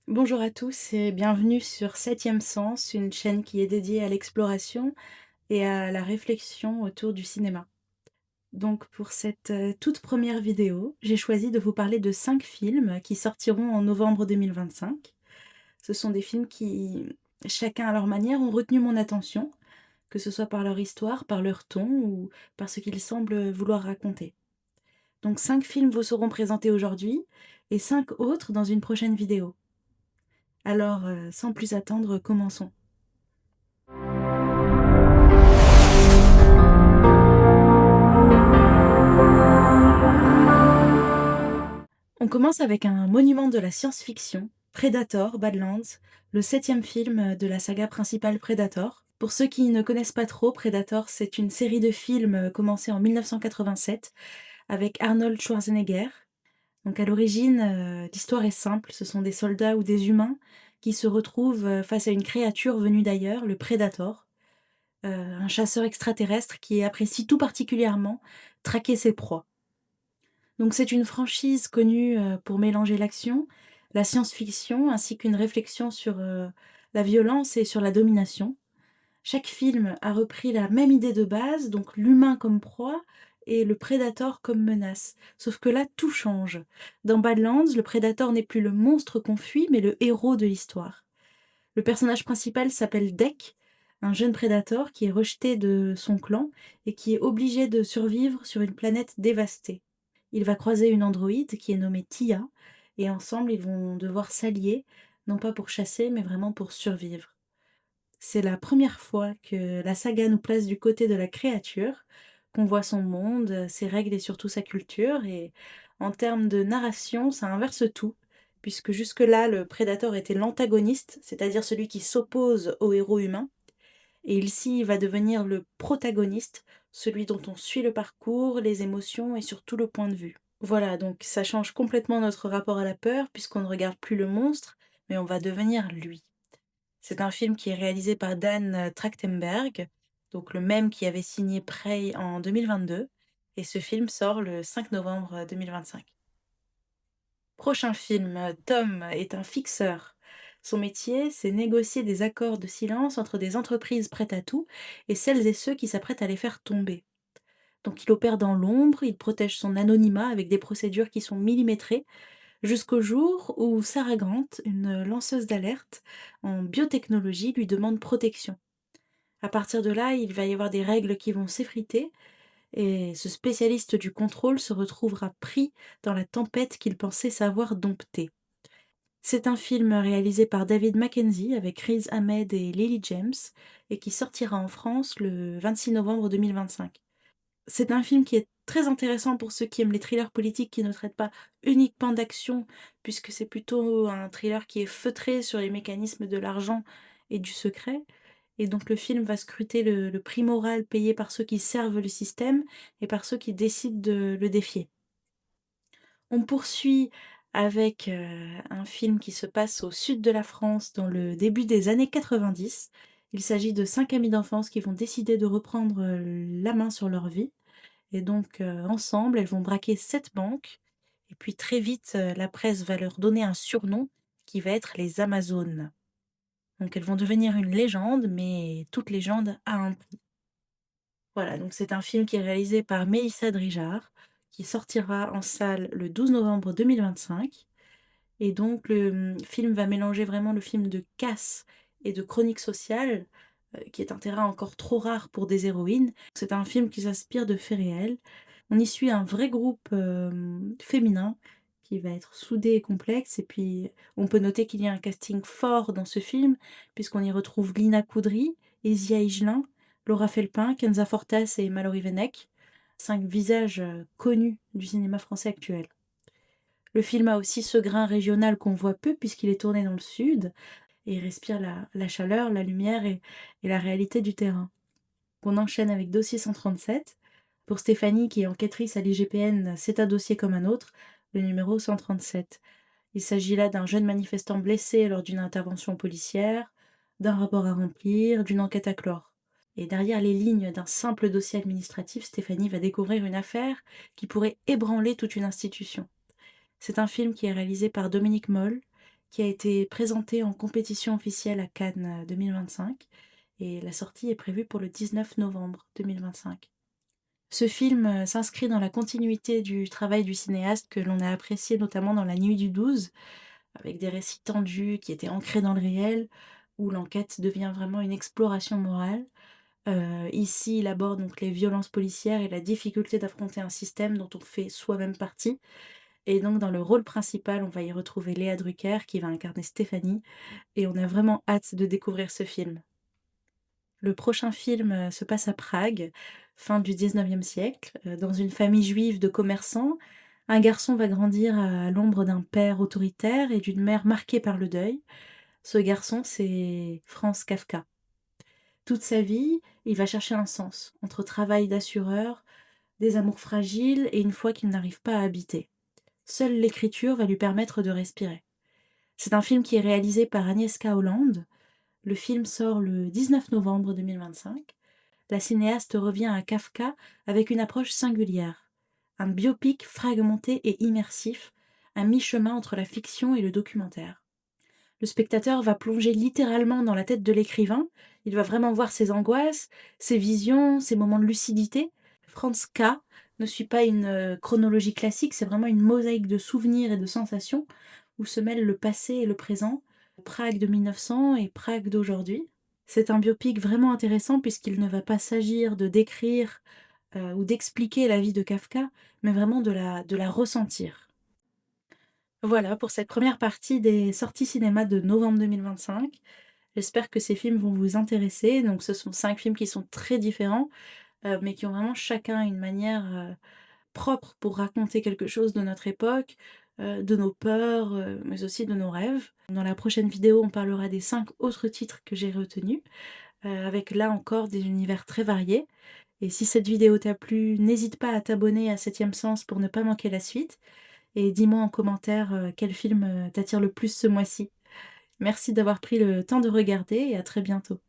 Bonjour à tous et bienvenue sur Septième Sens, une chaîne qui est dédiée à l'exploration et à la réflexion autour du cinéma. Donc pour cette toute première vidéo, j'ai choisi de vous parler de 5 films qui sortiront en novembre 2025. Ce sont des films qui, chacun à leur manière, ont retenu mon attention, que ce soit par leur histoire, par leur ton ou par ce qu'ils semblent vouloir raconter. Donc 5 films vous seront présentés aujourd'hui et 5 autres dans une prochaine vidéo. Alors, sans plus attendre, commençons. On commence avec un monument de la science-fiction, Predator, Badlands, le 7e film de la saga principale Predator. Pour ceux qui ne connaissent pas trop, Predator, c'est une série de films commencée en 1987 avec Arnold Schwarzenegger. Donc à l'origine, l'histoire est simple, ce sont des soldats ou des humains qui se retrouvent face à une créature venue d'ailleurs, le Predator, un chasseur extraterrestre qui apprécie tout particulièrement traquer ses proies. Donc c'est une franchise connue, pour mélanger l'action, la science-fiction ainsi qu'une réflexion sur, la violence et sur la domination. Chaque film a repris la même idée de base, donc l'humain comme proie et le prédateur comme menace. Sauf que là, tout change. Dans Badlands, le prédateur n'est plus le monstre qu'on fuit, mais le héros de l'histoire. Le personnage principal s'appelle Deck, un jeune prédateur qui est rejeté de son clan et qui est obligé de survivre sur une planète dévastée. Il va croiser une androïde qui est nommée Tia, et ensemble ils vont devoir s'allier, non pas pour chasser, mais vraiment pour survivre. C'est la première fois que la saga nous place du côté de la créature, qu'on voit son monde, ses règles et surtout sa culture, et en termes de narration, ça inverse tout, puisque jusque-là, le prédateur était l'antagoniste, c'est-à-dire celui qui s'oppose au héros humain, et ici, il va devenir le protagoniste, celui dont on suit le parcours, les émotions et surtout le point de vue. Voilà, donc ça change complètement notre rapport à la peur, puisqu'on ne regarde plus le monstre, mais on va devenir lui. C'est un film qui est réalisé par Dan Trachtenberg, donc le même qui avait signé Prey en 2022, et ce film sort le 5 novembre 2025. Prochain film, Tom est un fixeur. Son métier, c'est négocier des accords de silence entre des entreprises prêtes à tout et celles et ceux qui s'apprêtent à les faire tomber. Donc il opère dans l'ombre, il protège son anonymat avec des procédures qui sont millimétrées, jusqu'au jour où Sarah Grant, une lanceuse d'alerte en biotechnologie, lui demande protection. À partir de là, il va y avoir des règles qui vont s'effriter et ce spécialiste du contrôle se retrouvera pris dans la tempête qu'il pensait savoir dompter. C'est un film réalisé par David Mackenzie avec Riz Ahmed et Lily James et qui sortira en France le 26 novembre 2025. C'est un film qui est très intéressant pour ceux qui aiment les thrillers politiques qui ne traitent pas uniquement d'action, puisque c'est plutôt un thriller qui est feutré sur les mécanismes de l'argent et du secret. Et donc le film va scruter le prix moral payé par ceux qui servent le système et par ceux qui décident de le défier. On poursuit avec un film qui se passe au sud de la France dans le début des années 90. Il s'agit de 5 amies d'enfance qui vont décider de reprendre la main sur leur vie. Et donc ensemble, elles vont braquer 7 banques. Et puis très vite, la presse va leur donner un surnom qui va être les Amazones. Donc elles vont devenir une légende, mais toute légende a un prix. Voilà, donc c'est un film qui est réalisé par Mélissa Drijard, qui sortira en salle le 12 novembre 2025. Et donc le film va mélanger vraiment le film de casse et de chronique sociale, qui est un terrain encore trop rare pour des héroïnes. C'est un film qui s'inspire de faits réels. On y suit un vrai groupe féminin qui va être soudé et complexe. Et puis on peut noter qu'il y a un casting fort dans ce film, puisqu'on y retrouve Lina Koudry, Ezia Higelin, Laura Felpin, Kenza Fortas et Mallory Venek, 5 visages connus du cinéma français actuel. Le film a aussi ce grain régional qu'on voit peu puisqu'il est tourné dans le sud et il respire la chaleur, la lumière et la réalité du terrain. On enchaîne avec Dossier 137. Pour Stéphanie, qui est enquêtrice à l'IGPN, c'est un dossier comme un autre, le numéro 137. Il s'agit là d'un jeune manifestant blessé lors d'une intervention policière, d'un rapport à remplir, d'une enquête à clore. Et derrière les lignes d'un simple dossier administratif, Stéphanie va découvrir une affaire qui pourrait ébranler toute une institution. C'est un film qui est réalisé par Dominique Moll, qui a été présenté en compétition officielle à Cannes 2025 et la sortie est prévue pour le 19 novembre 2025. Ce film s'inscrit dans la continuité du travail du cinéaste que l'on a apprécié notamment dans La Nuit du 12, avec des récits tendus qui étaient ancrés dans le réel, où l'enquête devient vraiment une exploration morale. Ici, il aborde donc les violences policières et la difficulté d'affronter un système dont on fait soi-même partie. Et donc dans le rôle principal, on va y retrouver Léa Drucker qui va incarner Stéphanie et on a vraiment hâte de découvrir ce film. Le prochain film, se passe à Prague, fin du 19e siècle, dans une famille juive de commerçants. Un garçon va grandir à l'ombre d'un père autoritaire et d'une mère marquée par le deuil. Ce garçon, c'est Franz Kafka. Toute sa vie, il va chercher un sens entre travail d'assureur, des amours fragiles et une foi qu'il n'arrive pas à habiter. Seule l'écriture va lui permettre de respirer. C'est un film qui est réalisé par Agnieszka Holland. Le film sort le 19 novembre 2025. La cinéaste revient à Kafka avec une approche singulière. Un biopic fragmenté et immersif, un mi-chemin entre la fiction et le documentaire. Le spectateur va plonger littéralement dans la tête de l'écrivain, il va vraiment voir ses angoisses, ses visions, ses moments de lucidité. Franz K. ne suit pas une chronologie classique, c'est vraiment une mosaïque de souvenirs et de sensations où se mêlent le passé et le présent, Prague de 1900 et Prague d'aujourd'hui. C'est un biopic vraiment intéressant puisqu'il ne va pas s'agir de décrire ou d'expliquer la vie de Kafka, mais vraiment de la ressentir. Voilà pour cette première partie des sorties cinéma de novembre 2025. J'espère que ces films vont vous intéresser. Donc ce sont 5 films qui sont très différents, mais qui ont vraiment chacun une manière, propre pour raconter quelque chose de notre époque, de nos peurs, mais aussi de nos rêves. Dans la prochaine vidéo, on parlera des 5 autres titres que j'ai retenus, avec là encore des univers très variés. Et si cette vidéo t'a plu, n'hésite pas à t'abonner à Septième Sens pour ne pas manquer la suite. Et dis-moi en commentaire quel film t'attire le plus ce mois-ci. Merci d'avoir pris le temps de regarder et à très bientôt.